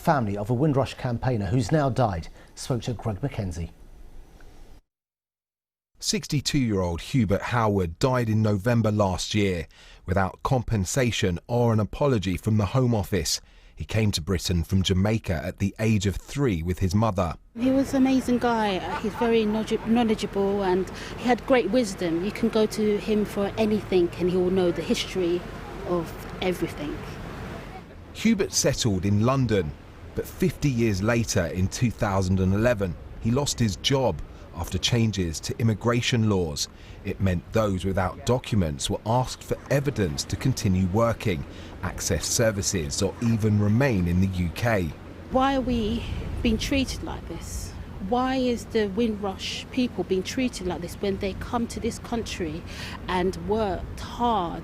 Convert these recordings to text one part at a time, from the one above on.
family of a Windrush campaigner who's now died spoke to Greg McKenzie. 62-year-old Hubert Howard died in November last year without compensation or an apology from the Home Office. He came to Britain from Jamaica at the age of 3 with his mother. He was an amazing guy. He's very knowledgeable and he had great wisdom. You can go to him for anything and he will know the history of everything. Hubert settled in London, but 50 years later in 2011 he lost his job after changes to immigration laws. It meant those without documents were asked for evidence to continue working, access services or even remain in the UK. Why are we being treated like this? Why is the Windrush people being treated like this when they come to this country and worked hard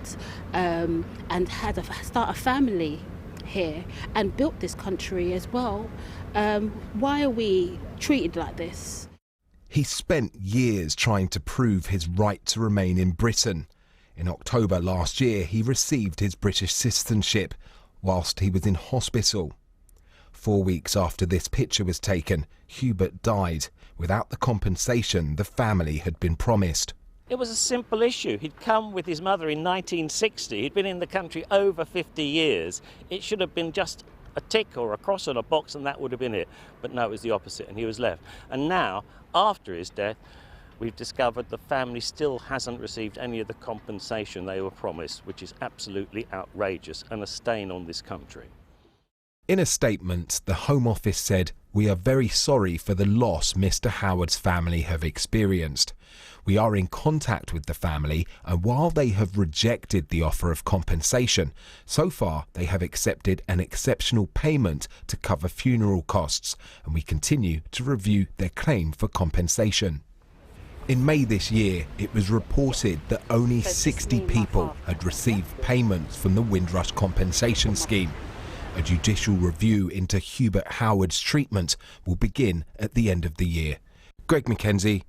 and had start a family here and built this country as well? Why are we treated like this? He spent years trying to prove his right to remain in Britain. In October last year, he received his British citizenship whilst he was in hospital. 4 weeks after this picture was taken, Hubert died without the compensation the family had been promised. It was a simple issue. He'd come with his mother in 1960. He'd been in the country over 50 years. It should have been just a tick or a cross on a box and that would have been it. But no, it was the opposite and he was left. And now, after his death, we've discovered the family still hasn't received any of the compensation they were promised, which is absolutely outrageous and a stain on this country. In a statement, the Home Office said, "We are very sorry for the loss Mr. Howard's family have experienced. We are in contact with the family, and while they have rejected the offer of compensation, so far they have accepted an exceptional payment to cover funeral costs, and we continue to review their claim for compensation." In May this year, it was reported that only 60 people had received payments from the Windrush compensation scheme. A judicial review into Hubert Howard's treatment will begin at the end of the year. Greg McKenzie,